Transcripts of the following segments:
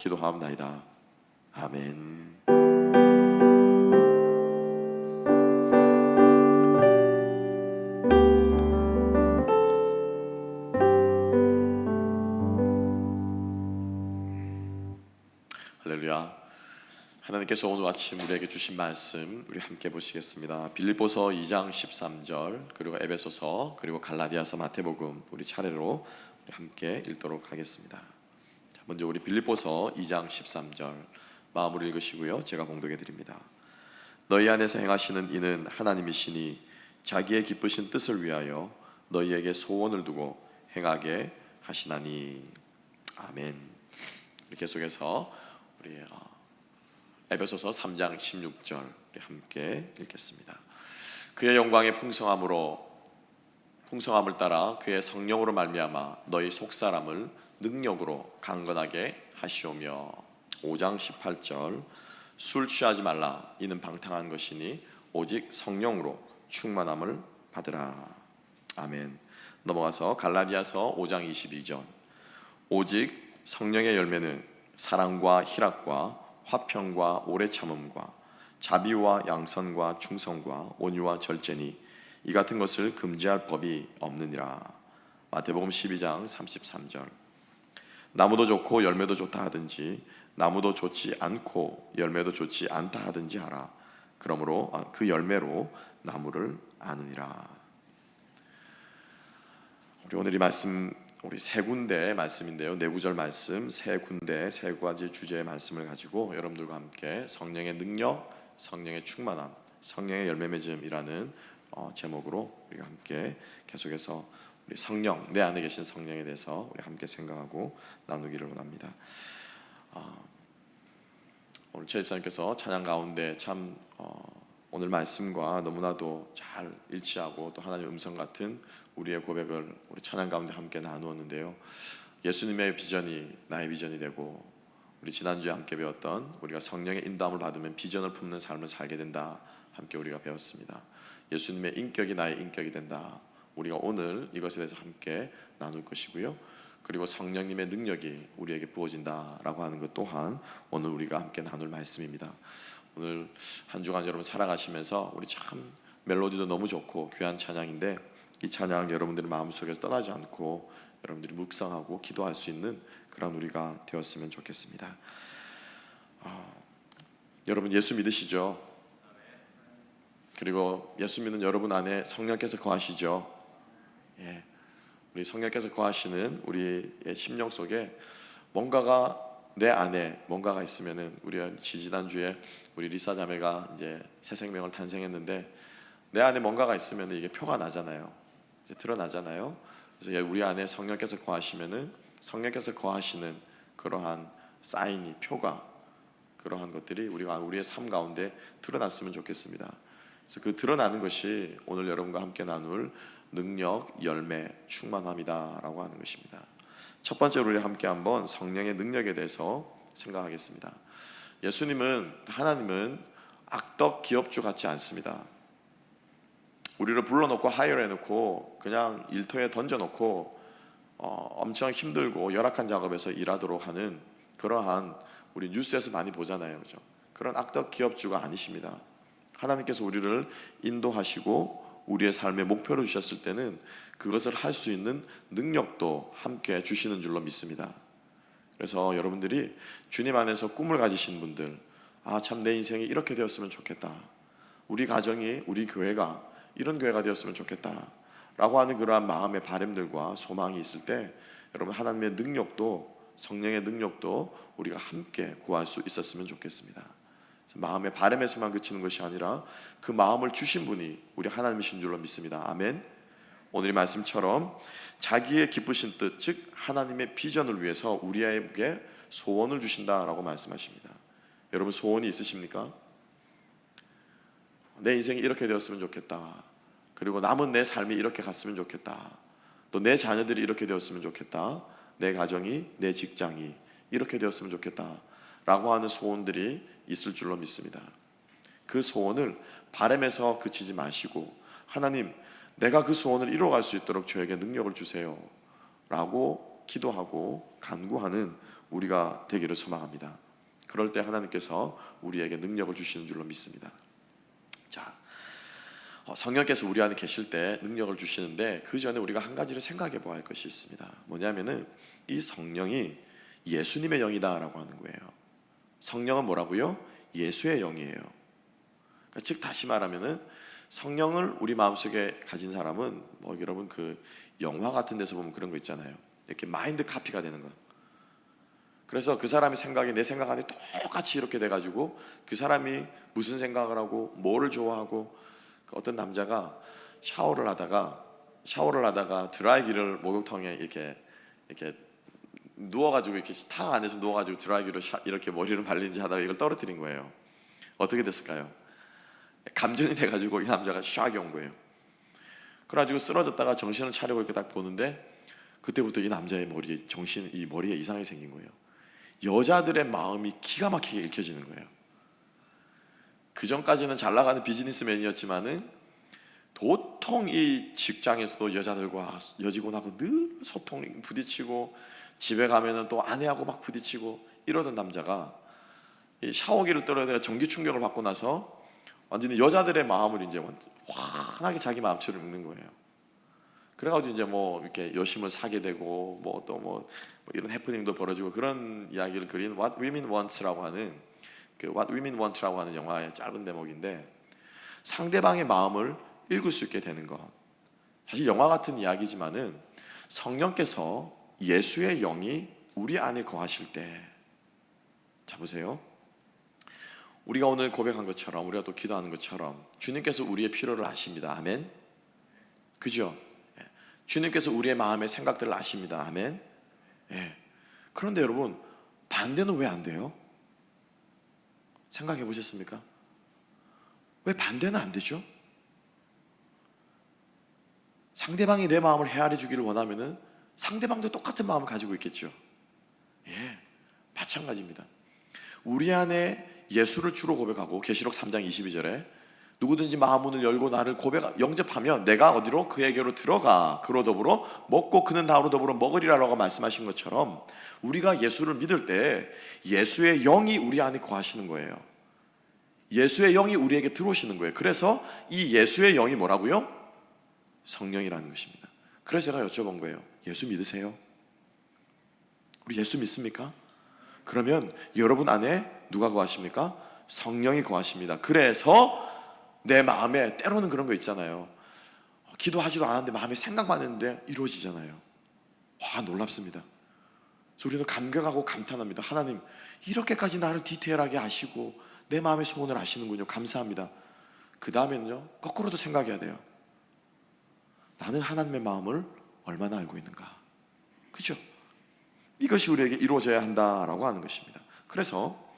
기도하옵나이다. 아멘. 할렐루야. 하나님께서 오늘 아침 우리에게 주신 말씀 우리 함께 보시겠습니다. 빌립보서 2장 13절, 그리고 에베소서, 그리고 갈라디아서, 마태복음 우리 차례로 우리 함께 읽도록 하겠습니다. 자, 먼저 우리 빌립보서 2장 13절 마음으로 읽으시고요, 제가 봉독해 드립니다. 너희 안에서 행하시는 이는 하나님이시니 자기의 기쁘신 뜻을 위하여 너희에게 소원을 두고 행하게 하시나니. 아멘. 계속해서 우리 에베소서 3장 16절 우리 함께 읽겠습니다. 그의 영광의 풍성함을 따라 그의 성령으로 말미암아 너희 속사람을 능력으로 강건하게 하시오며. 5장 18절 술 취하지 말라 이는 방탕한 것이니 오직 성령으로 충만함을 받으라. 아멘. 넘어가서 갈라디아서 5장 22절 오직 성령의 열매는 사랑과 희락과 화평과 오래 참음과 자비와 양선과 충성과 온유와 절제니 이 같은 것을 금지할 법이 없느니라. 마태복음 12장 33절 나무도 좋고 열매도 좋다 하든지 나무도 좋지 않고 열매도 좋지 않다 하든지 하라. 그러므로 그 열매로 나무를 아느니라. 우리 오늘 이 말씀 우리 세 군데의 말씀인데요, 네 구절 말씀, 세 군데 세 가지 주제의 말씀을 가지고 여러분들과 함께 성령의 능력, 성령의 충만함, 성령의 열매 맺음이라는 제목으로 우리가 함께 계속해서 우리 성령, 내 안에 계신 성령에 대해서 우리 함께 생각하고 나누기를 원합니다. 오늘 최 집사님께서 찬양 가운데 참 오늘 말씀과 너무나도 잘 일치하고 또 하나님의 음성 같은 우리의 고백을 우리 찬양 가운데 함께 나누었는데요, 예수님의 비전이 나의 비전이 되고 우리 지난주에 함께 배웠던 우리가 성령의 인도함을 받으면 비전을 품는 삶을 살게 된다 함께 우리가 배웠습니다. 예수님의 인격이 나의 인격이 된다. 우리가 오늘 이것에 대해서 함께 나눌 것이고요, 그리고 성령님의 능력이 우리에게 부어진다라고 하는 것 또한 오늘 우리가 함께 나눌 말씀입니다. 오늘 한 주간 여러분 살아가시면서 우리 참 멜로디도 너무 좋고 귀한 찬양인데 이 찬양 여러분들의 마음속에서 떠나지 않고 여러분들이 묵상하고 기도할 수 있는 그런 우리가 되었으면 좋겠습니다. 여러분 예수 믿으시죠? 그리고 예수 믿는 여러분 안에 성령께서 거하시죠? 예. 우리 성령께서 거하시는 우리의 심령 속에 뭔가가 내 안에 뭔가가 있으면은 우리 지난주에 우리 리사 자매가 이제 새 생명을 탄생했는데 내 안에 뭔가가 있으면은 이게 표가 나잖아요. 이제 드러나잖아요. 그래서 우리 안에 성령께서 거하시면은 성령께서 거하시는 그러한 사인이 표가 그러한 것들이 우리의 삶 가운데 드러났으면 좋겠습니다. 그래서 그 드러나는 것이 오늘 여러분과 함께 나눌 능력, 열매, 충만함이다라고 하는 것입니다. 첫 번째로 우리 함께 한번 성령의 능력에 대해서 생각하겠습니다. 하나님은 악덕 기업주 같지 않습니다. 우리를 불러놓고 하이어해놓고 그냥 일터에 던져놓고 엄청 힘들고 열악한 작업에서 일하도록 하는 그러한 우리 뉴스에서 많이 보잖아요, 그죠? 그런 악덕 기업주가 아니십니다. 하나님께서 우리를 인도하시고 우리의 삶의 목표를 주셨을 때는 그것을 할 수 있는 능력도 함께 주시는 줄로 믿습니다. 그래서 여러분들이 주님 안에서 꿈을 가지신 분들, 참 내 인생이 이렇게 되었으면 좋겠다, 우리 가정이, 우리 교회가 이런 교회가 되었으면 좋겠다 라고 하는 그러한 마음의 바람들과 소망이 있을 때 여러분 하나님의 능력도, 성령의 능력도 우리가 함께 구할 수 있었으면 좋겠습니다. 마음의 바람에서만 그치는 것이 아니라 그 마음을 주신 분이 우리 하나님이신 줄로 믿습니다. 아멘. 오늘 이 말씀처럼 자기의 기쁘신 뜻, 즉 하나님의 비전을 위해서 우리에게 소원을 주신다라고 말씀하십니다. 여러분 소원이 있으십니까? 내 인생이 이렇게 되었으면 좋겠다, 그리고 남은 내 삶이 이렇게 갔으면 좋겠다, 또 내 자녀들이 이렇게 되었으면 좋겠다, 내 가정이, 내 직장이 이렇게 되었으면 좋겠다 라고 하는 소원들이 있을 줄로 믿습니다. 그 소원을 바람에서 그치지 마시고 하나님, 내가 그 소원을 이루어갈 수 있도록 저에게 능력을 주세요 라고 기도하고 간구하는 우리가 되기를 소망합니다. 그럴 때 하나님께서 우리에게 능력을 주시는 줄로 믿습니다. 자, 성령께서 우리 안에 계실 때 능력을 주시는데 그 전에 우리가 한 가지를 생각해 봐야 할 것이 있습니다. 뭐냐면은 이 성령이 예수님의 영이다라고 하는 거예요. 성령은 뭐라고요? 예수의 영이에요. 그러니까 즉 다시 말하면은 성령을 우리 마음속에 가진 사람은 뭐 여러분 그 영화 같은 데서 보면 그런 거 있잖아요. 이렇게 마인드 카피가 되는 거. 그래서 그 사람의 생각이 내 생각 안에 똑같이 이렇게 돼가지고 그 사람이 무슨 생각을 하고 뭐를 좋아하고, 어떤 남자가 샤워를 하다가 드라이기를 목욕탕에 이렇게 누워가지고 이렇게 탕 안에서 누워가지고 드라이기로 이렇게 머리를 말린지 하다가 이걸 떨어뜨린 거예요. 어떻게 됐을까요? 감전이 돼가지고 이 남자가 샥이 온 거예요. 그래가지고 쓰러졌다가 정신을 차리고 이렇게 딱 보는데 그때부터 이 남자의 이 머리에 이상이 생긴 거예요. 여자들의 마음이 기가 막히게 읽혀지는 거예요. 그 전까지는 잘 나가는 비즈니스맨이었지만은 도통 이 직장에서도 여자들과 여직원하고 늘 소통 부딪히고, 집에 가면은 또 아내하고 막 부딪히고 이러던 남자가 이 샤워기를 떨어내가 전기 충격을 받고 나서 완전히 여자들의 마음을 이제 환하게 자기 마음처럼 읽는 거예요. 그래가지고 이제 뭐 이렇게 여심을 사게 되고 뭐 또 뭐 이런 해프닝도 벌어지고, 그런 이야기를 그린 What Women Want라고 하는 What Women Want라고 하는 영화의 짧은 대목인데, 상대방의 마음을 읽을 수 있게 되는 것. 사실 영화 같은 이야기지만은 성령께서 예수의 영이 우리 안에 거하실 때, 자 보세요. 우리가 오늘 고백한 것처럼, 우리가 또 기도하는 것처럼 주님께서 우리의 필요를 아십니다. 아멘. 그죠? 주님께서 우리의 마음의 생각들을 아십니다. 아멘. 예. 그런데 여러분, 반대는 왜 안 돼요? 생각해 보셨습니까? 왜 반대는 안 되죠? 상대방이 내 마음을 헤아려 주기를 원하면은 상대방도 똑같은 마음을 가지고 있겠죠. 예, 마찬가지입니다. 우리 안에 예수를 주로 고백하고, 계시록 3장 22절에 누구든지 마음문을 열고 나를 영접하면 내가 어디로? 그에게로 들어가 그로 더불어 먹고 그는 나로 더불어 먹으리라라고 말씀하신 것처럼, 우리가 예수를 믿을 때 예수의 영이 우리 안에 거하시는 거예요. 예수의 영이 우리에게 들어오시는 거예요. 그래서 이 예수의 영이 뭐라고요? 성령이라는 것입니다. 그래서 제가 여쭤본 거예요. 예수 믿으세요? 우리 예수 믿습니까? 그러면 여러분 안에 누가 거하십니까? 성령이 거하십니다. 그래서 내 마음에 때로는 그런 거 있잖아요. 기도하지도 않았는데 마음에 생각만 했는데 이루어지잖아요. 와, 놀랍습니다. 그래서 우리는 감격하고 감탄합니다. 하나님, 이렇게까지 나를 디테일하게 아시고 내 마음의 소원을 아시는군요. 감사합니다. 그 다음에는요, 거꾸로도 생각해야 돼요. 나는 하나님의 마음을 얼마나 알고 있는가? 그죠? 이것이 우리에게 이루어져야 한다라고 하는 것입니다. 그래서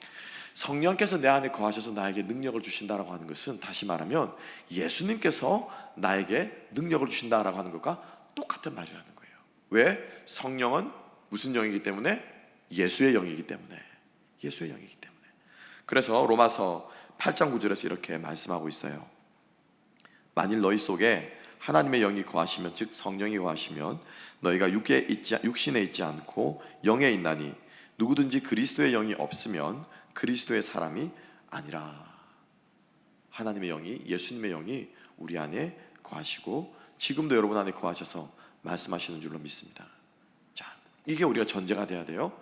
성령께서 내 안에 거하셔서 나에게 능력을 주신다라고 하는 것은, 다시 말하면 예수님께서 나에게 능력을 주신다라고 하는 것과 똑같은 말이라는 거예요. 왜? 성령은 무슨 영이기 때문에? 예수의 영이기 때문에. 예수의 영이기 때문에. 그래서 로마서 8장 9절에서 이렇게 말씀하고 있어요. 만일 너희 속에 하나님의 영이 거하시면, 즉 성령이 거하시면 너희가 육신에 있지 않고 영에 있나니 누구든지 그리스도의 영이 없으면 그리스도의 사람이 아니라. 하나님의 영이, 예수님의 영이 우리 안에 거하시고 지금도 여러분 안에 거하셔서 말씀하시는 줄로 믿습니다. 자, 이게 우리가 전제가 돼야 돼요.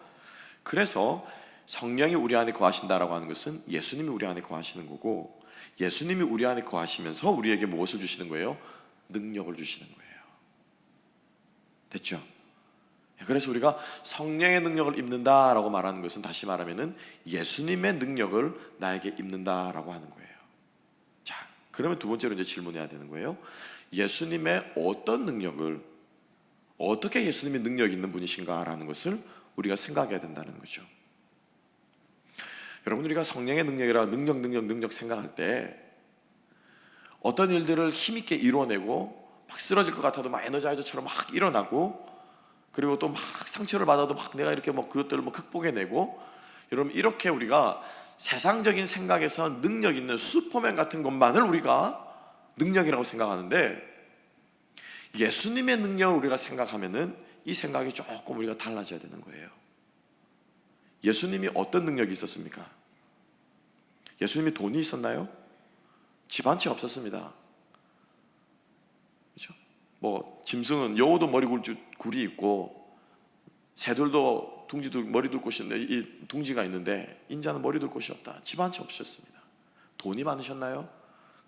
그래서 성령이 우리 안에 거하신다라고 하는 것은 예수님이 우리 안에 거하시는 거고, 예수님이 우리 안에 거하시면서 우리에게 무엇을 주시는 거예요? 능력을 주시는 거예요. 됐죠? 그래서 우리가 성령의 능력을 입는다라고 말하는 것은, 다시 말하면은 예수님의 능력을 나에게 입는다라고 하는 거예요. 자, 그러면 두 번째로 이제 질문해야 되는 거예요. 예수님의 어떤 능력을, 어떻게 예수님의 능력이 있는 분이신가라는 것을 우리가 생각해야 된다는 거죠. 여러분, 우리가 성령의 능력이라 능력 생각할 때 어떤 일들을 힘있게 이뤄내고 막 쓰러질 것 같아도 막 에너자이저처럼 막 일어나고, 그리고 또 막 상처를 받아도 막 내가 이렇게 뭐 그것들을 뭐 극복해내고, 여러분 이렇게 우리가 세상적인 생각에서 능력 있는 슈퍼맨 같은 것만을 우리가 능력이라고 생각하는데, 예수님의 능력을 우리가 생각하면은 이 생각이 조금 우리가 달라져야 되는 거예요. 예수님이 어떤 능력이 있었습니까? 예수님이 돈이 있었나요? 집 한 채 없었습니다. 그렇죠? 뭐 짐승은 여우도 머리 굴이 있고 새들도 둥지들 머리 둘 곳이 있는데, 이 둥지가 있는데 인자는 머리 둘 곳이 없다. 집 한 채 없으셨습니다. 돈이 많으셨나요?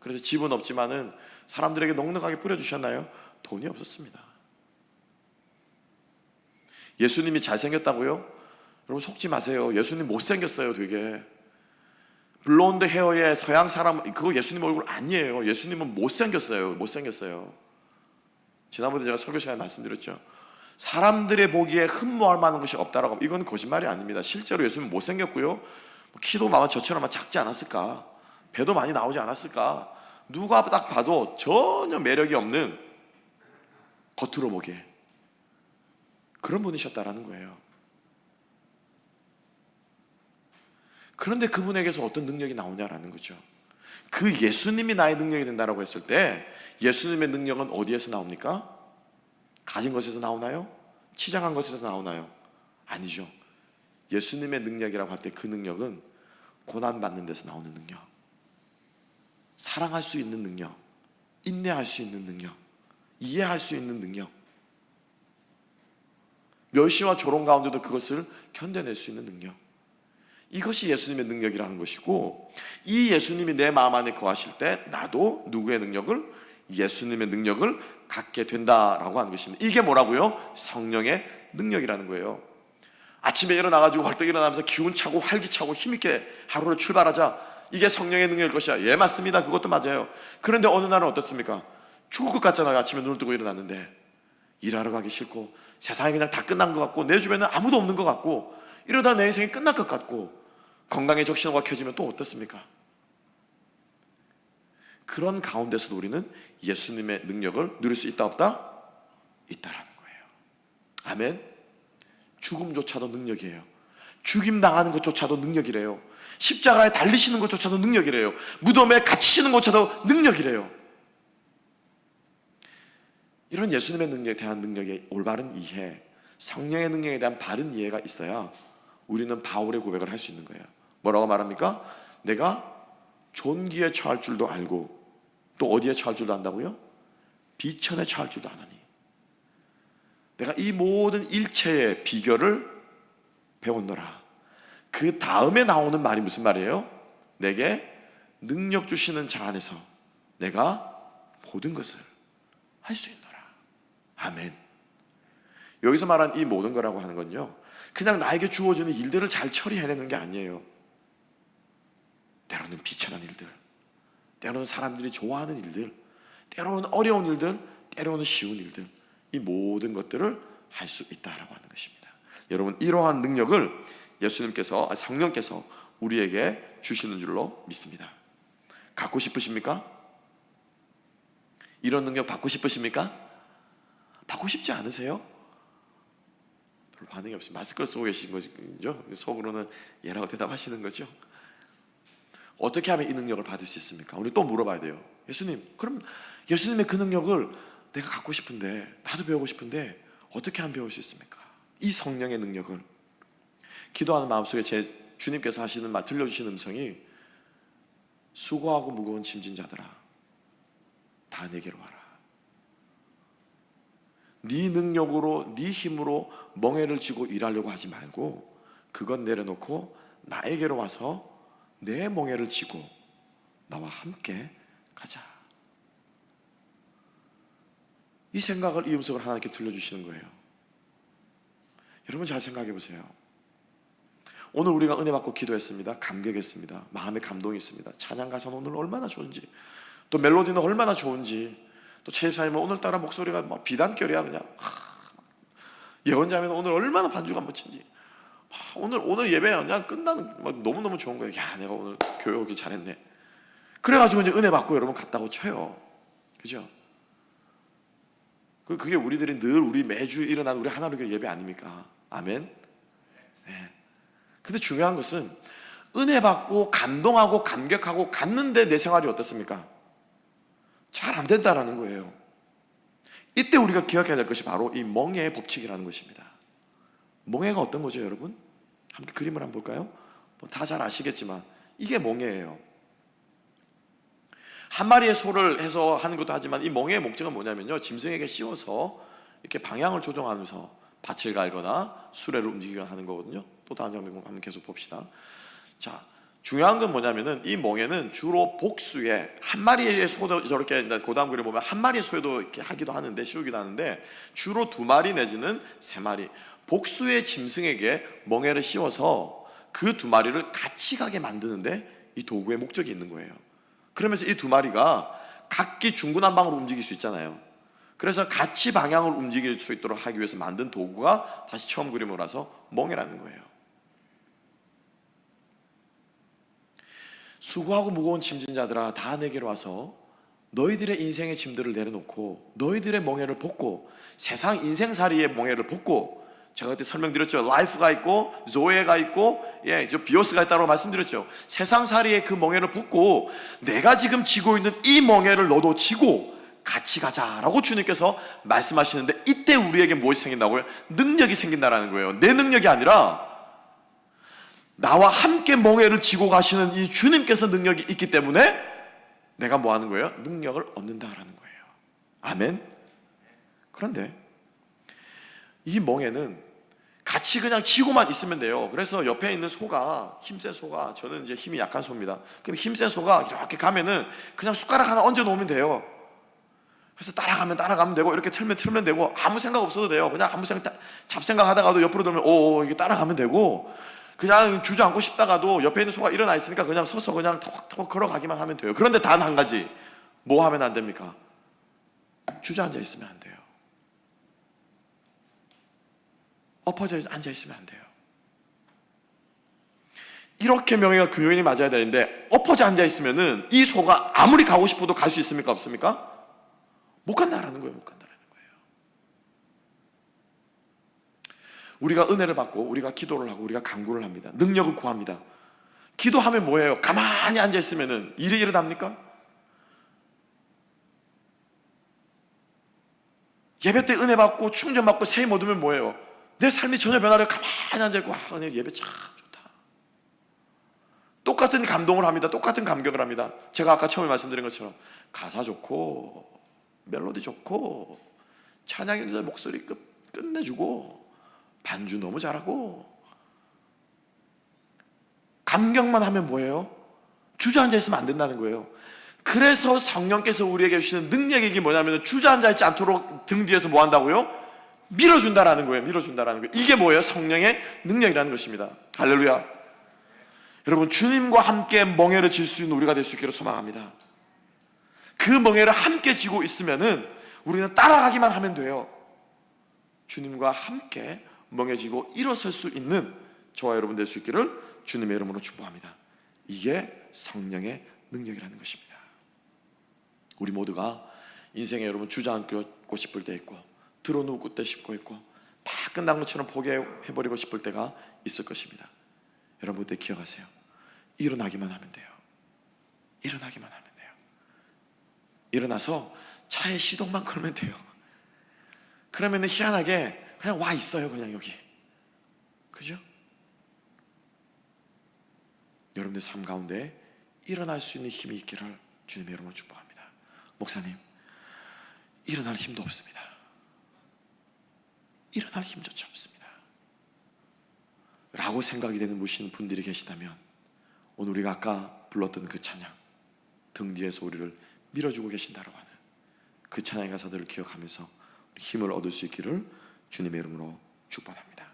그래서 집은 없지만은 사람들에게 넉넉하게 뿌려주셨나요? 돈이 없었습니다. 예수님이 잘생겼다고요? 여러분 속지 마세요. 예수님 못생겼어요. 되게 블론드 헤어의 서양 사람, 그거 예수님 얼굴 아니에요. 예수님은 못생겼어요. 못생겼어요. 지난번에 제가 설교 시간에 말씀드렸죠. 사람들의 보기에 흠모할 만한 것이 없다라고. 이건 거짓말이 아닙니다. 실제로 예수님은 못생겼고요, 키도 아마 저처럼 작지 않았을까, 배도 많이 나오지 않았을까. 누가 딱 봐도 전혀 매력이 없는, 겉으로 보기에 그런 분이셨다라는 거예요. 그런데 그분에게서 어떤 능력이 나오냐라는 거죠. 그 예수님이 나의 능력이 된다라고 했을 때 예수님의 능력은 어디에서 나옵니까? 가진 것에서 나오나요? 치장한 것에서 나오나요? 아니죠. 예수님의 능력이라고 할 때 그 능력은 고난받는 데서 나오는 능력, 사랑할 수 있는 능력, 인내할 수 있는 능력, 이해할 수 있는 능력, 멸시와 조롱 가운데도 그것을 견뎌낼 수 있는 능력, 이것이 예수님의 능력이라는 것이고, 이 예수님이 내 마음 안에 거하실 때 나도 누구의 능력을? 예수님의 능력을 갖게 된다라고 하는 것입니다. 이게 뭐라고요? 성령의 능력이라는 거예요. 아침에 일어나가지고 벌떡 일어나면서 기운차고 활기차고 힘있게 하루를 출발하자, 이게 성령의 능력일 것이야. 예, 맞습니다. 그것도 맞아요. 그런데 어느 날은 어떻습니까? 죽을 것 같잖아요. 아침에 눈을 뜨고 일어났는데 일하러 가기 싫고, 세상이 그냥 다 끝난 것 같고, 내 주변에 아무도 없는 것 같고, 이러다 내 인생이 끝날 것 같고, 건강의 적신호가 켜지면 또 어떻습니까? 그런 가운데서도 우리는 예수님의 능력을 누릴 수 있다 없다? 있다라는 거예요. 아멘. 죽음조차도 능력이에요. 죽임 당하는 것조차도 능력이래요. 십자가에 달리시는 것조차도 능력이래요. 무덤에 갇히시는 것조차도 능력이래요. 이런 예수님의 능력에 대한 능력의 올바른 이해, 성령의 능력에 대한 바른 이해가 있어야 우리는 바울의 고백을 할 수 있는 거예요. 뭐라고 말합니까? 내가 존귀에 처할 줄도 알고, 또 어디에 처할 줄도 안다고요? 비천에 처할 줄도 아나니. 내가 이 모든 일체의 비결을 배웠노라. 그 다음에 나오는 말이 무슨 말이에요? 내게 능력 주시는 자 안에서 내가 모든 것을 할 수 있노라. 아멘. 여기서 말한 이 모든 거라고 하는 건요, 그냥 나에게 주어지는 일들을 잘 처리해내는 게 아니에요. 때로는 비천한 일들, 때로는 사람들이 좋아하는 일들, 때로는 어려운 일들, 때로는 쉬운 일들, 이 모든 것들을 할 수 있다라고 하는 것입니다. 여러분, 이러한 능력을 예수님께서, 성령께서 우리에게 주시는 줄로 믿습니다. 갖고 싶으십니까? 이런 능력 받고 싶으십니까? 받고 싶지 않으세요? 별로 반응이 없어요. 마스크를 쓰고 계신 거죠. 속으로는 예라고 대답하시는 거죠. 어떻게 하면 이 능력을 받을 수 있습니까? 우리 또 물어봐야 돼요. 예수님, 그럼 예수님의 그 능력을 내가 갖고 싶은데, 나도 배우고 싶은데 어떻게 하면 배울 수 있습니까? 이 성령의 능력을. 기도하는 마음속에 제 주님께서 하시는 말, 들려주시는 음성이, 수고하고 무거운 짐진 자들아 다 내게로 와라. 네 능력으로, 네 힘으로 멍에를 쥐고 일하려고 하지 말고, 그건 내려놓고 나에게로 와서 내 멍에를 쥐고 나와 함께 가자. 이 생각을, 이 음성을 하나님께 들려주시는 거예요. 여러분 잘 생각해 보세요. 오늘 우리가 은혜 받고 기도했습니다. 감격했습니다. 마음에 감동이 있습니다. 찬양 가사는 오늘 얼마나 좋은지, 또 멜로디는 얼마나 좋은지, 또 최집사님은 오늘따라 목소리가 막 비단결이야. 그냥 예언자면 오늘 얼마나 반주가 멋진지, 오늘 예배 그냥 끝나는 막 너무너무 좋은 거예요. 야, 내가 오늘 교회 오길 잘했네. 그래가지고 이제 은혜 받고 여러분 갔다고 쳐요. 그죠? 그게 우리들이 늘, 우리 매주 일어나는 우리 하나님의 예배 아닙니까? 아멘. 네. 근데 중요한 것은 은혜 받고 감동하고 감격하고 갔는데 내 생활이 어떻습니까? 잘 안 된다라는 거예요. 이때 우리가 기억해야 될 것이 바로 이 멍에의 법칙이라는 것입니다. 멍에가 어떤 거죠, 여러분? 함께 그림을 한번 볼까요? 다 잘 아시겠지만 이게 멍에예요. 한 마리의 소를 해서 하는 것도 하지만 이 멍에의 목적은 뭐냐면요, 짐승에게 씌워서 이렇게 방향을 조정하면서 밭을 갈거나 수레를 움직이거나 하는 거거든요. 또 다른 장면 한번 계속 봅시다. 자, 중요한 건 뭐냐면은 이 멍에는 주로 복수에 한 마리의 소도 저렇게 고다음 그림 보면 한 마리의 소에도 이렇게 하기도 하는데 씌우기도 하는데 주로 2마리 내지는 3마리 복수의 짐승에게 멍에를 씌워서 그 2마리를 같이 가게 만드는데 이 도구의 목적이 있는 거예요. 그러면서 이 2마리가 각기 중구난방으로 움직일 수 있잖아요. 그래서 같이 방향을 움직일 수 있도록 하기 위해서 만든 도구가 다시 처음 그림으로 와서 멍에라는 거예요. 수고하고 무거운 짐진 자들아 다 내게로 와서 너희들의 인생의 짐들을 내려놓고 너희들의 멍에를 벗고 세상 인생살이의 멍에를 벗고, 제가 그때 설명드렸죠. 라이프가 있고 조에가 있고 저 비오스가 있다고 말씀드렸죠. 세상살이의 그 멍에를 벗고 내가 지금 지고 있는 이 멍에를 너도 지고 같이 가자라고 주님께서 말씀하시는데, 이때 우리에게 무엇이 생긴다고요? 능력이 생긴다라는 거예요. 내 능력이 아니라 나와 함께 멍에를 지고 가시는 이 주님께서 능력이 있기 때문에 내가 뭐 하는 거예요? 능력을 얻는다라는 거예요. 아멘. 그런데 이 멍에는 같이 그냥 지고만 있으면 돼요. 그래서 옆에 있는 소가, 힘센 소가, 저는 이제 힘이 약한 소입니다. 그럼 힘센 소가 이렇게 가면은 그냥 숟가락 하나 얹어 놓으면 돼요. 그래서 따라가면 되고, 이렇게 틀면 되고, 아무 생각 없어도 돼요. 그냥 아무 생각, 잡생각 하다가도 옆으로 돌면 이게 따라가면 되고, 그냥 주저앉고 싶다가도 옆에 있는 소가 일어나 있으니까 그냥 서서 그냥 턱턱 걸어가기만 하면 돼요. 그런데 단 한 가지, 뭐 하면 안 됩니까? 주저앉아 있으면 안 돼요. 엎어져 앉아 있으면 안 돼요. 이렇게 명예가 균형이 맞아야 되는데 엎어져 앉아 있으면은 이 소가 아무리 가고 싶어도 갈 수 있습니까? 없습니까? 못 간다라는 거예요. 못 간다라는 거예요. 우리가 은혜를 받고 우리가 기도를 하고 우리가 간구를 합니다. 능력을 구합니다. 기도하면 뭐예요? 가만히 앉아 있으면은 일이 일어납니까? 예배 때 은혜 받고 충전 받고 세임 얻으면 뭐예요? 내 삶이 전혀 변화를 가만히 앉아 있고, 은혜 예배 참 좋다. 똑같은 감동을 합니다. 똑같은 감격을 합니다. 제가 아까 처음에 말씀드린 것처럼 가사 좋고 멜로디 좋고 찬양의 목소리 끝내주고 반주 너무 잘하고, 감격만 하면 뭐예요? 주저앉아 있으면 안 된다는 거예요. 그래서 성령께서 우리에게 주시는 능력이 뭐냐면 주저앉아 있지 않도록 등 뒤에서 뭐 한다고요? 밀어준다라는 거예요. 밀어준다라는 거예요. 이게 뭐예요? 성령의 능력이라는 것입니다. 할렐루야. 여러분, 주님과 함께 멍에를 질 수 있는 우리가 될 수 있기를 소망합니다. 그 멍에를 함께 지고 있으면은 우리는 따라가기만 하면 돼요. 주님과 함께 멍해지고 일어설 수 있는 저와 여러분 될 수 있기를 주님의 이름으로 축복합니다. 이게 성령의 능력이라는 것입니다. 우리 모두가 인생에 여러분 주저앉고 싶을 때 있고, 들어누우고 싶고 있고, 다 끝난 것처럼 포기해버리고 싶을 때가 있을 것입니다. 여러분 그때 기억하세요. 일어나기만 하면 돼요. 일어나기만 하면 돼요. 일어나서 차에 시동만 걸면 돼요. 그러면 희한하게 그냥 와 있어요. 그냥 여기. 그죠? 여러분들 삶 가운데 일어날 수 있는 힘이 있기를 주님의 이름으로 축복합니다. 목사님, 일어날 힘도 없습니다. 일어날 힘조차 없습니다 라고 생각이 되는 분들이 계시다면, 오늘 우리가 아까 불렀던 그 찬양, 등 뒤에서 우리를 밀어주고 계신다고 하는 그 찬양의 가사들을 기억하면서 힘을 얻을 수 있기를 주님의 이름으로 축복합니다.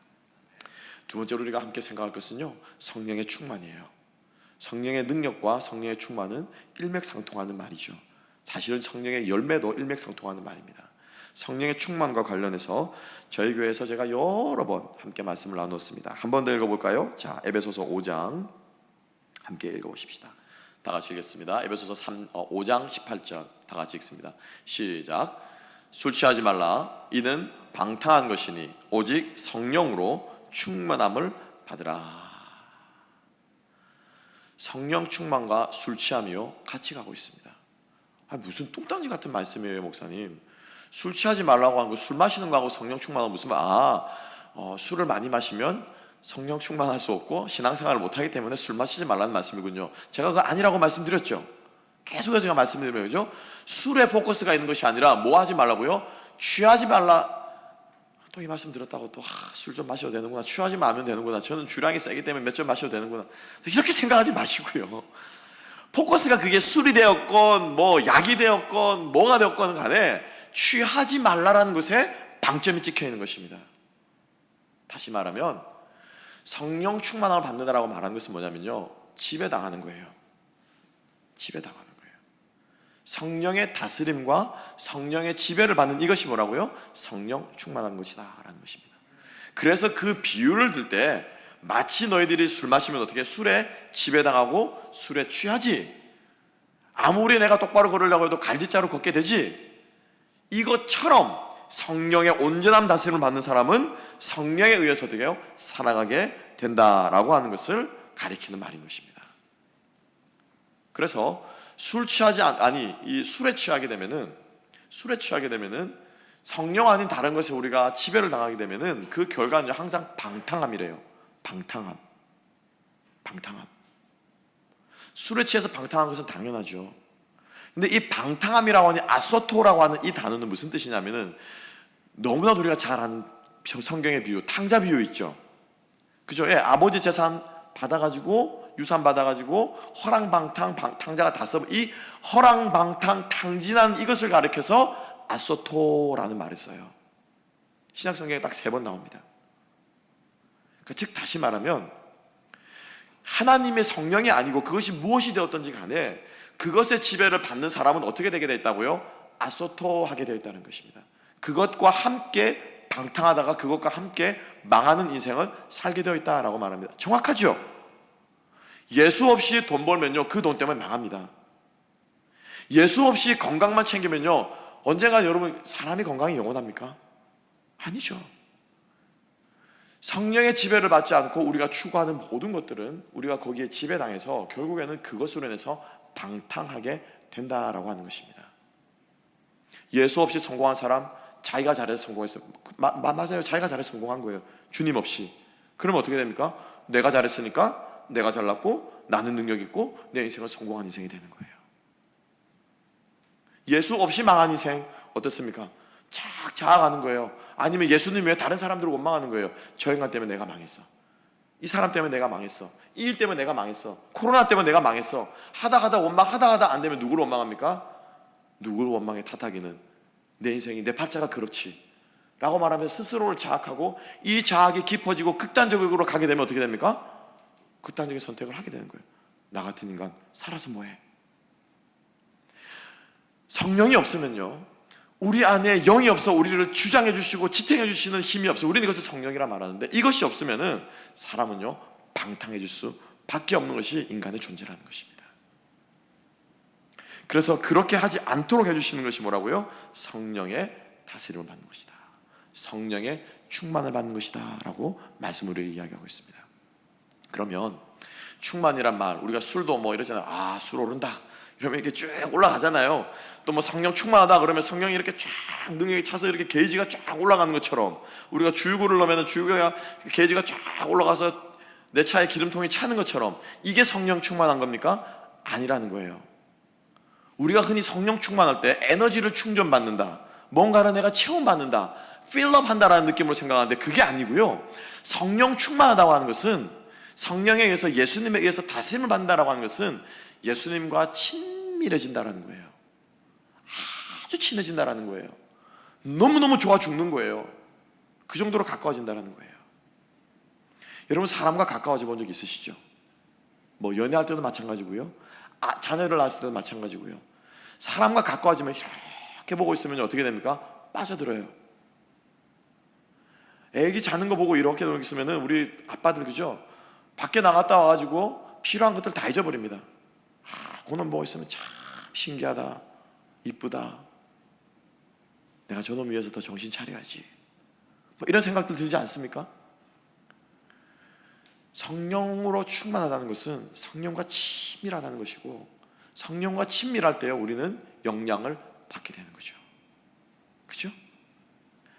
두 번째로 우리가 함께 생각할 것은요, 성령의 충만이에요. 성령의 능력과 성령의 충만은 일맥상통하는 말이죠. 사실은 성령의 열매도 일맥상통하는 말입니다. 성령의 충만과 관련해서 저희 교회에서 제가 여러 번 함께 말씀을 나눴습니다. 한 번 더 읽어볼까요? 자, 에베소서 5장 함께 읽어보십시다. 다 같이 읽겠습니다. 에베소서 5장 18절 다 같이 읽습니다. 시작. 술 취하지 말라. 이는 방탕한 것이니 오직 성령으로 충만함을 받으라. 성령 충만과 술 취함이요 같이 가고 있습니다. 무슨 뚱딴지 같은 말씀이에요, 목사님. 술 취하지 말라고 하는 거, 술 마시는 거하고 성령 충만하고 무슨 술을 많이 마시면 성령 충만할 수 없고 신앙생활을 못하기 때문에 술 마시지 말라는 말씀이군요. 제가 그거 아니라고 말씀드렸죠. 계속해서 제가 말씀드리면 그죠? 술에 포커스가 있는 것이 아니라 뭐 하지 말라고요? 취하지 말라. 또 이 말씀 들었다고 또 술 좀 마셔도 되는구나, 취하지 말면 되는구나, 저는 주량이 세기 때문에 몇 점 마셔도 되는구나, 이렇게 생각하지 마시고요. 포커스가 그게 술이 되었건 뭐 약이 되었건 뭐가 되었건 간에 취하지 말라라는 것에 방점이 찍혀 있는 것입니다. 다시 말하면 성령 충만함을 받는다라고 말하는 것은 뭐냐면요, 지배당하는 거예요. 지배당하는 거예요. 성령의 다스림과 성령의 지배를 받는 이것이 뭐라고요? 성령 충만한 것이다 라는 것입니다. 그래서 그 비유를 들 때 마치 너희들이 술 마시면 어떻게 술에 지배당하고 술에 취하지, 아무리 내가 똑바로 걸으려고 해도 갈짓자로 걷게 되지, 이것처럼 성령의 온전한 다스림을 받는 사람은 성령에 의해서 어떻게 해요? 살아가게 된다라고 하는 것을 가리키는 말인 것입니다. 그래서 이 술에 취하게 되면은 성령 아닌 다른 것에 우리가 지배를 당하게 되면은 그 결과는 항상 방탕함이래요. 방탕함. 술에 취해서 방탕한 것은 당연하죠. 근데 이 방탕함이라고 하는 아소토라고 하는 이 단어는 무슨 뜻이냐면은 너무나도 우리가 잘 아는 성경의 비유, 탕자 비유 있죠. 그죠? 예, 아버지 재산 받아가지고 유산 받아가지고 허랑방탕 탕자가 다 써버, 이 허랑방탕 탕진한 이것을 가리켜서 아소토라는 말을 써요. 신약 성경에 딱 3번 나옵니다. 그러니까 즉 다시 말하면 하나님의 성령이 아니고 그것이 무엇이 되었던지 간에 그것의 지배를 받는 사람은 어떻게 되게 되어 있다고요? 아소토하게 되어 있다는 것입니다. 그것과 함께 방탕하다가 그것과 함께 망하는 인생을 살게 되어 있다라고 말합니다. 정확하죠? 예수 없이 돈 벌면요, 그 돈 때문에 망합니다. 예수 없이 건강만 챙기면요, 언젠가 여러분, 사람이 건강이 영원합니까? 아니죠. 성령의 지배를 받지 않고 우리가 추구하는 모든 것들은 우리가 거기에 지배당해서 결국에는 그것으로 인해서 방탕하게 된다라고 하는 것입니다. 예수 없이 성공한 사람, 자기가 잘해서 성공했어요. 맞아요. 자기가 잘해서 성공한 거예요. 주님 없이. 그러면 어떻게 됩니까? 내가 잘했으니까 내가 잘났고 나는 능력 있고 내 인생은 성공한 인생이 되는 거예요. 예수 없이 망한 인생 어떻습니까? 자아가는 거예요. 아니면 예수님 외에 다른 사람들을 원망하는 거예요. 저 인간 때문에 내가 망했어. 이 사람 때문에 내가 망했어. 이 일 때문에 내가 망했어. 코로나 때문에 내가 망했어. 하다 원망하다 안 되면 누구를 원망합니까? 누구를 원망해 탓하기는 내 인생이 내 팔자가 그렇지 라고 말하면서 스스로를 자학하고 이 자학이 깊어지고 극단적으로 가게 되면 어떻게 됩니까? 극단적인 선택을 하게 되는 거예요. 나 같은 인간 살아서 뭐해? 성령이 없으면요, 우리 안에 영이 없어 우리를 주장해 주시고 지탱해 주시는 힘이 없어. 우리는 이것을 성령이라 말하는데 이것이 없으면은 사람은요 방탕해질 수밖에 없는 것이 인간의 존재라는 것입니다. 그래서 그렇게 하지 않도록 해주시는 것이 뭐라고요? 성령의 다스림을 받는 것이다, 성령의 충만을 받는 것이다 라고 말씀으로 이야기하고 있습니다. 그러면 충만이란 말, 우리가 술도 뭐 이러잖아요. 술 오른다 이러면 이렇게 쭉 올라가잖아요. 또 뭐 성령 충만하다 그러면 성령이 이렇게 쫙 능력이 차서 이렇게 게이지가 쫙 올라가는 것처럼, 우리가 주유구를 넣으면 주유구가 게이지가 쫙 올라가서 내 차에 기름통이 차는 것처럼 이게 성령 충만한 겁니까? 아니라는 거예요. 우리가 흔히 성령 충만할 때 에너지를 충전받는다, 뭔가를 내가 체험받는다, 필업 한다라는 느낌으로 생각하는데 그게 아니고요. 성령 충만하다고 하는 것은, 성령에 의해서 예수님에 의해서 다스림을 받는다라고 하는 것은 예수님과 친밀해진다라는 거예요. 아주 친해진다라는 거예요. 너무너무 좋아 죽는 거예요. 그 정도로 가까워진다라는 거예요. 여러분, 사람과 가까워져 본 적 있으시죠? 뭐 연애할 때도 마찬가지고요, 자녀를 낳았을 때도 마찬가지고요. 사람과 가까워지면 이렇게 보고 있으면 어떻게 됩니까? 빠져들어요. 애기 자는 거 보고 이렇게 놀고 있으면 우리 아빠들 그죠? 밖에 나갔다 와가지고 필요한 것들 다 잊어버립니다. 그놈 보고 있으면 참 신기하다, 이쁘다, 내가 저놈 위해서 더 정신 차려야지, 뭐 이런 생각들 들지 않습니까? 성령으로 충만하다는 것은 성령과 친밀하다는 것이고, 성령과 친밀할 때 우리는 영향을 받게 되는 거죠. 그렇죠?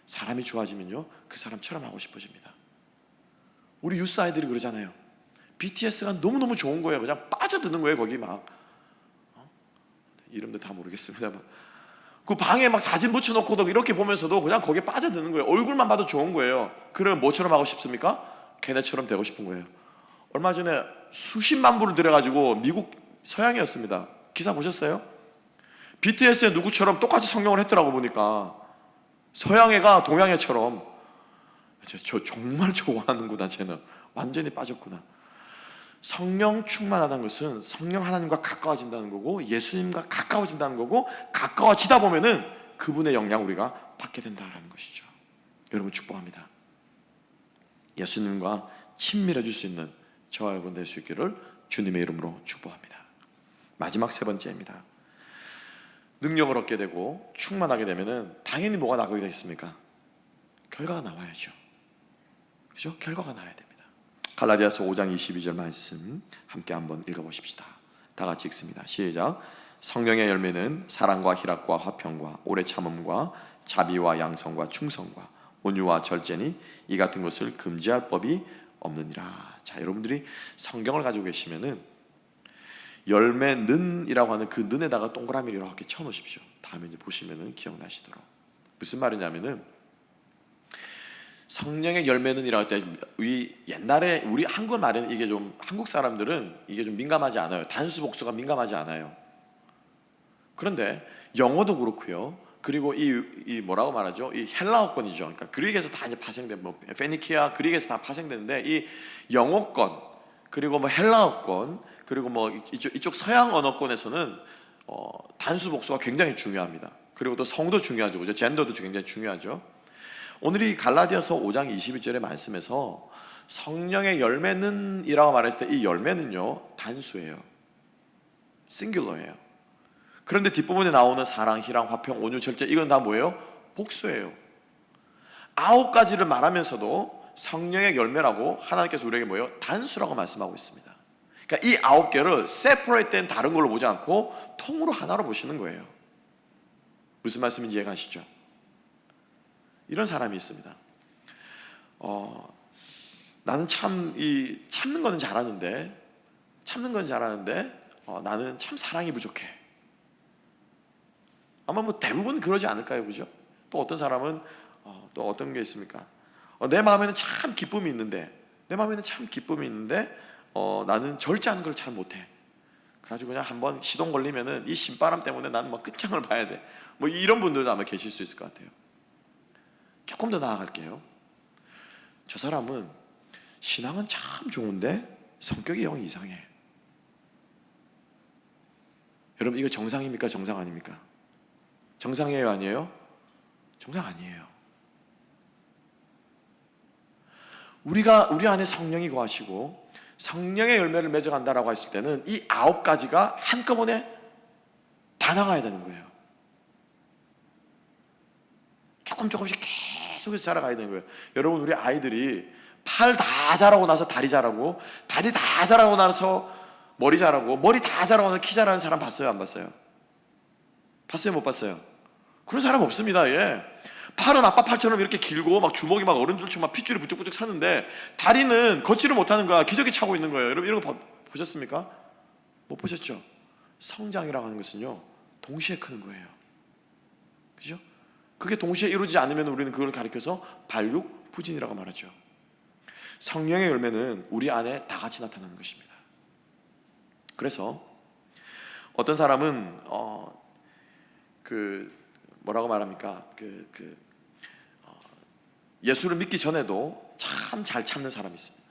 사람이 좋아지면요 그 사람처럼 하고 싶어집니다. 우리 유스 아이들이 그러잖아요. BTS가 너무너무 좋은 거예요. 그냥 빠져드는 거예요. 거기 막 이름도 다 모르겠습니다만 그 방에 막 사진 붙여놓고도 이렇게 보면서도 그냥 거기에 빠져드는 거예요. 얼굴만 봐도 좋은 거예요. 그러면 뭐처럼 하고 싶습니까? 걔네처럼 되고 싶은 거예요. 얼마 전에 수십만 불을 들여가지고 미국 서양이었습니다. 기사 보셨어요? BTS의 누구처럼 똑같이 성경을 했더라고. 보니까 서양애가 동양애처럼. 저 정말 좋아하는구나. 쟤는 완전히 빠졌구나. 성령 충만하다는 것은 성령 하나님과 가까워진다는 거고, 예수님과 가까워진다는 거고, 가까워지다 보면은 그분의 영향 우리가 받게 된다는 것이죠. 여러분 축복합니다. 예수님과 친밀해질 수 있는 저와 여러분 될 수 있기를 주님의 이름으로 축복합니다. 마지막 세 번째입니다. 능력을 얻게 되고 충만하게 되면은 당연히 뭐가 나오게 되겠습니까? 결과가 나와야죠. 그죠? 결과가 나와야 됩니다. 갈라디아서 5장 22절 말씀 함께 한번 읽어보십시다. 다 같이 읽습니다. 시작. 성령의 열매는 사랑과 희락과 화평과 오래 참음과 자비와 양성과 충성과 온유와 절제니 이 같은 것을 금지할 법이 없느니라. 자, 여러분들이 성경을 가지고 계시면은 열매는이라고 하는 그 는에다가 동그라미를 이렇게 쳐놓으십시오. 다음에 이제 보시면은 기억나시도록. 무슨 말이냐면은 성령의 열매는이라고 할 때 옛날에 우리 한국 말에는 이게 좀 한국 사람들은 이게 좀 민감하지 않아요. 단수 복수가 민감하지 않아요. 그런데 영어도 그렇고요. 그리고 이 뭐라고 말하죠? 이 헬라어권이죠. 그러니까 그릭에서 다 이제 파생된 뭐 페니키아 그릭에서 다 파생되는데 이 영어권 그리고 뭐 헬라어권 그리고 뭐 이쪽 서양 언어권에서는 단수 복수가 굉장히 중요합니다. 그리고 또 성도 중요하죠. 그죠? 젠더도 굉장히 중요하죠. 오늘 이 갈라디아서 5장 22절의 말씀에서 성령의 열매는 이라고 말했을 때 이 열매는요 단수예요. 싱귤러예요. 그런데 뒷부분에 나오는 사랑, 희랑, 화평, 온유, 절제 이건 다 뭐예요? 복수예요. 9가지를 말하면서도 성령의 열매라고 하나님께서 우리에게 뭐예요? 단수라고 말씀하고 있습니다. 그러니까 이 9개를 separate 된 다른 걸로 보지 않고 통으로 하나로 보시는 거예요. 무슨 말씀인지 이해가시죠? 이런 사람이 있습니다. 나는 참는 거는 잘하는데 나는 참 사랑이 부족해. 아마 뭐 대부분 그러지 않을까요, 그죠? 또 어떤 사람은 또 어떤 게 있습니까? 내 마음에는 참 기쁨이 있는데 나는 절제하는 걸 잘 못해. 그래가지고 그냥 한번 시동 걸리면은 이 신바람 때문에 나는 뭐 끝장을 봐야 돼. 뭐 이런 분들도 아마 계실 수 있을 것 같아요. 조금 더 나아갈게요. 저 사람은 신앙은 참 좋은데 성격이 영 이상해. 여러분 이거 정상입니까? 정상 아닙니까? 정상이에요? 아니에요? 정상 아니에요. 우리 안에 성령이 거하시고 성령의 열매를 맺어간다라고 했을 때는 이 9가지가 한꺼번에 다 나가야 되는 거예요. 조금씩 계속해서 자라가야 되는 거예요. 여러분 우리 아이들이 팔 다 자라고 나서 다리 자라고 다리 다 자라고 나서 머리 자라고 머리 다 자라고 나서 키 자라는 사람 봤어요? 안 봤어요? 봤어요? 못 봤어요? 그런 사람 없습니다. 예. 팔은 아빠 팔처럼 이렇게 길고 막 주먹이 막 어른들처럼 막 핏줄이 부쩍부쩍 섰는데 다리는 걷지를 못하는 거야. 기저귀 차고 있는 거예요. 여러분 이런 거 보셨습니까? 못 보셨죠? 성장이라고 하는 것은요 동시에 크는 거예요. 그죠? 그게 동시에 이루어지지 않으면 우리는 그걸 가리켜서 발육부진이라고 말하죠. 성령의 열매는 우리 안에 다 같이 나타나는 것입니다. 그래서 어떤 사람은 뭐라고 말합니까? 예수를 믿기 전에도 참 잘 참는 사람이 있습니다.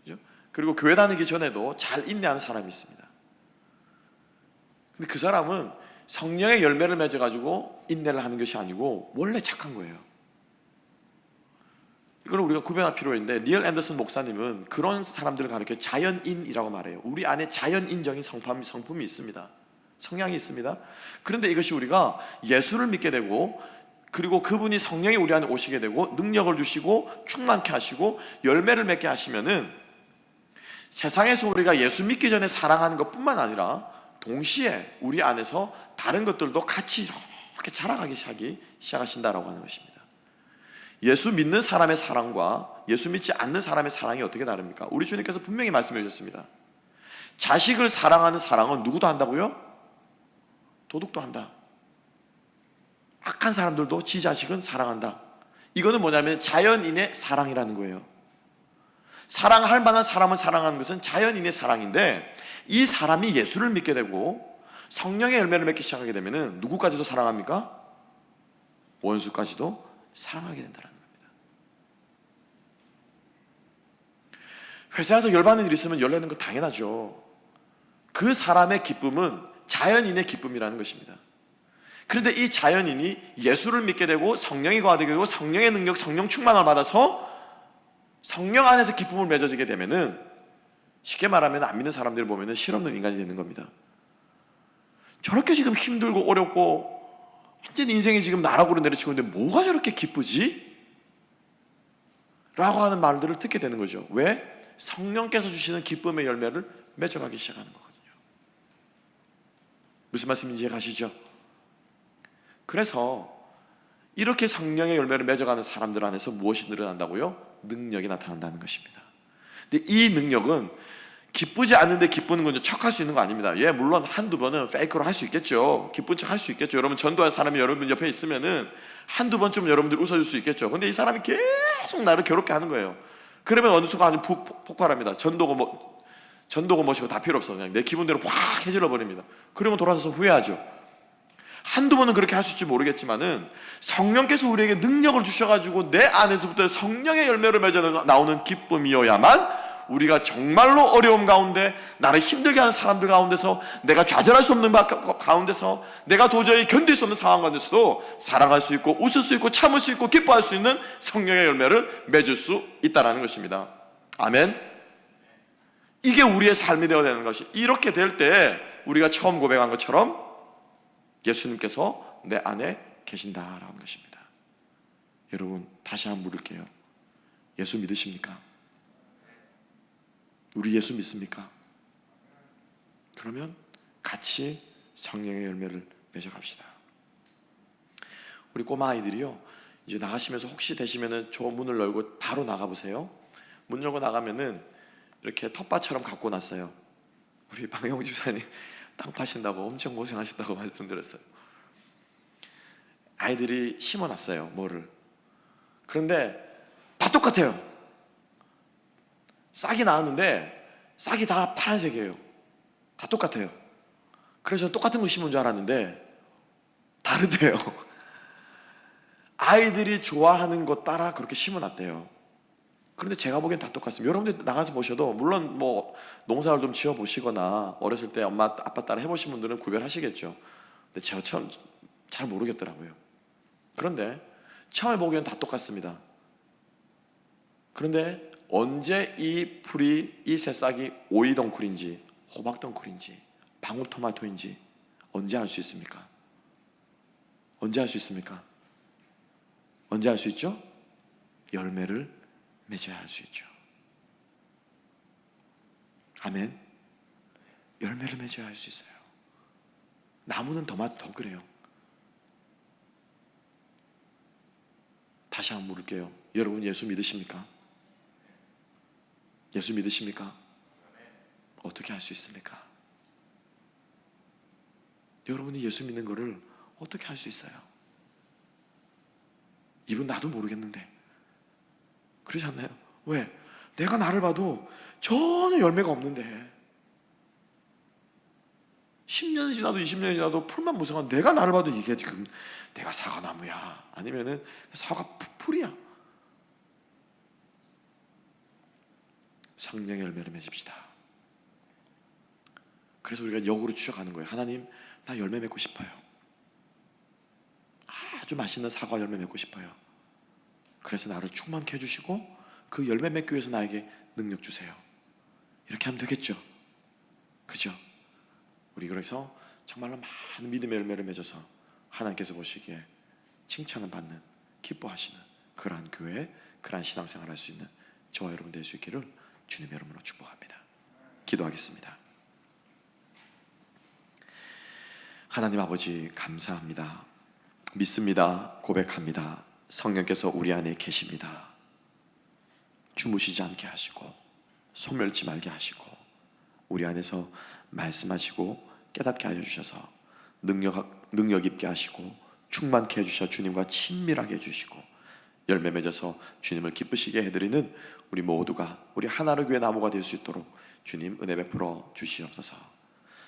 그죠? 그리고 교회 다니기 전에도 잘 인내하는 사람이 있습니다. 근데 그 사람은 성령의 열매를 맺어가지고 인내를 하는 것이 아니고 원래 착한 거예요. 이걸 우리가 구별할 필요가 있는데 니엘 앤더슨 목사님은 그런 사람들을 가리켜 자연인이라고 말해요. 우리 안에 자연인적인 성품이 있습니다. 성향이 있습니다. 그런데 이것이 우리가 예수를 믿게 되고 그리고 그분이 성령이 우리 안에 오시게 되고 능력을 주시고 충만케 하시고 열매를 맺게 하시면은 세상에서 우리가 예수 믿기 전에 사랑하는 것뿐만 아니라 동시에 우리 안에서 다른 것들도 같이 이렇게 자라가기 시작하신다라고 하는 것입니다. 예수 믿는 사람의 사랑과 예수 믿지 않는 사람의 사랑이 어떻게 다릅니까? 우리 주님께서 분명히 말씀해 주셨습니다. 자식을 사랑하는 사랑은 누구도 한다고요? 도둑도 한다. 악한 사람들도 지 자식은 사랑한다. 이거는 뭐냐면 자연인의 사랑이라는 거예요. 사랑할 만한 사람을 사랑하는 것은 자연인의 사랑인데, 이 사람이 예수를 믿게 되고 성령의 열매를 맺기 시작하게 되면 누구까지도 사랑합니까? 원수까지도 사랑하게 된다는 겁니다. 회사에서 열받는 일 있으면 열내는 거 당연하죠. 그 사람의 기쁨은 자연인의 기쁨이라는 것입니다. 그런데 이 자연인이 예수를 믿게 되고 성령이 거하게 되고 성령의 능력, 성령 충만을 받아서 성령 안에서 기쁨을 맺어지게 되면은, 쉽게 말하면 안 믿는 사람들을 보면은 실없는 인간이 되는 겁니다. 저렇게 지금 힘들고 어렵고 완전 인생이 지금 나락으로 내려치고 있는데 뭐가 저렇게 기쁘지? 라고 하는 말들을 듣게 되는 거죠. 왜? 성령께서 주시는 기쁨의 열매를 맺어가기 시작하는 거거든요. 무슨 말씀인지 이해가시죠? 그래서 이렇게 성령의 열매를 맺어가는 사람들 안에서 무엇이 늘어난다고요? 능력이 나타난다는 것입니다. 근데 이 능력은 기쁘지 않은데 기쁘는 건 척할 수 있는 거 아닙니다. 예, 물론 한두 번은 페이크로 할 수 있겠죠. 기쁜 척 할 수 있겠죠. 여러분 전도할 사람이 여러분 옆에 있으면은 한두 번쯤 여러분들 웃어줄 수 있겠죠. 근데 이 사람이 계속 나를 괴롭게 하는 거예요. 그러면 어느 순간 아주 폭발합니다. 전도고 뭐시고 다 필요 없어. 그냥 내 기분대로 확 해질러 버립니다. 그러면 돌아서서 후회하죠. 한두 번은 그렇게 할 수 있을지 모르겠지만은 성령께서 우리에게 능력을 주셔가지고 내 안에서부터 성령의 열매를 맺어 나오는 기쁨이어야만 우리가 정말로 어려움 가운데, 나를 힘들게 하는 사람들 가운데서, 내가 좌절할 수 없는 가운데서, 내가 도저히 견딜 수 없는 상황 가운데서도 사랑할 수 있고 웃을 수 있고 참을 수 있고 기뻐할 수 있는 성령의 열매를 맺을 수 있다는 것입니다. 아멘. 이게 우리의 삶이 되어야 되는 것이, 이렇게 될 때 우리가 처음 고백한 것처럼 예수님께서 내 안에 계신다라는 것입니다. 여러분, 다시 한번 물을게요. 예수 믿으십니까? 우리 예수 믿습니까? 그러면 같이 성령의 열매를 맺어갑시다. 우리 꼬마 아이들이요, 이제 나가시면서 혹시 되시면은 저 문을 열고 바로 나가보세요. 문 열고 나가면은 이렇게 텃밭처럼 갖고 놨어요. 우리 방영 집사님 땅 파신다고 엄청 고생하신다고 말씀드렸어요. 아이들이 심어놨어요, 뭐를. 그런데 다 똑같아요. 싹이 나왔는데 싹이 다 파란색이에요. 다 똑같아요. 그래서 저는 똑같은 거 심은 줄 알았는데 다르대요. 아이들이 좋아하는 것 따라 그렇게 심어놨대요. 그런데 제가 보기엔 다 똑같습니다. 여러분들 나가서 보셔도, 물론 뭐 농사를 좀 지어 보시거나 어렸을 때 엄마 아빠 따라 해보신 분들은 구별하시겠죠. 근데 제가 처음 잘 모르겠더라고요. 그런데 처음에 보기엔 다 똑같습니다. 그런데 언제 이 풀이, 이 새싹이 오이덩쿨인지 호박덩쿨인지 방울토마토인지 언제 알 수 있습니까? 언제 알 수 있습니까? 언제 알 수 있죠? 열매를 맺어야 할 수 있죠. 아멘. 열매를 맺어야 할 수 있어요. 나무는 더 그래요. 다시 한번 물을게요. 여러분 예수 믿으십니까? 예수 믿으십니까? 어떻게 할 수 있습니까? 여러분이 예수 믿는 거를 어떻게 할 수 있어요? 이분 나도 모르겠는데. 그러지 않나요? 왜? 내가 나를 봐도 전혀 열매가 없는데 10년이 지나도 20년이 지나도 풀만 무성한 내가 나를 봐도 이게 지금 내가 사과나무야 아니면은 사과 풀이야. 성령의 열매를 맺읍시다. 그래서 우리가 역으로 추적하는 거예요. 하나님, 나 열매 맺고 싶어요. 아주 맛있는 사과 열매 맺고 싶어요. 그래서 나를 충만케 해주시고 그 열매 맺기 위해서 나에게 능력 주세요. 이렇게 하면 되겠죠? 그죠? 우리 그래서 정말로 많은 믿음의 열매를 맺어서 하나님께서 보시기에 칭찬을 받는, 기뻐하시는 그러한 교회, 그러한 신앙생활을 할 수 있는 저와 여러분 될 수 있기를 주님의 이름으로 축복합니다. 기도하겠습니다. 하나님 아버지 감사합니다. 믿습니다. 고백합니다. 성령께서 우리 안에 계십니다. 주무시지 않게 하시고 소멸치 말게 하시고 우리 안에서 말씀하시고 깨닫게 하여 주셔서 능력 있게 하시고 충만케 해주셔 주님과 친밀하게 해주시고 열매 맺어서 주님을 기쁘시게 해드리는 우리 모두가 우리 하나로 교회 나무가 될 수 있도록 주님 은혜 베풀어 주시옵소서.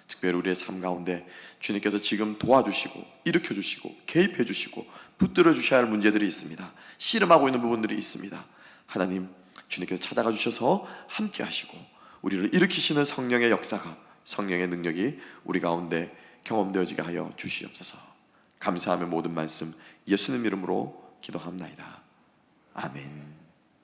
특별히 우리의 삶 가운데 주님께서 지금 도와주시고 일으켜주시고 개입해주시고 붙들어 주셔야 할 문제들이 있습니다. 씨름하고 있는 부분들이 있습니다. 하나님 주님께서 찾아가 주셔서 함께 하시고 우리를 일으키시는 성령의 역사가, 성령의 능력이 우리 가운데 경험되어지게 하여 주시옵소서. 감사하며 모든 말씀 예수님 이름으로 기도합나이다. 아멘.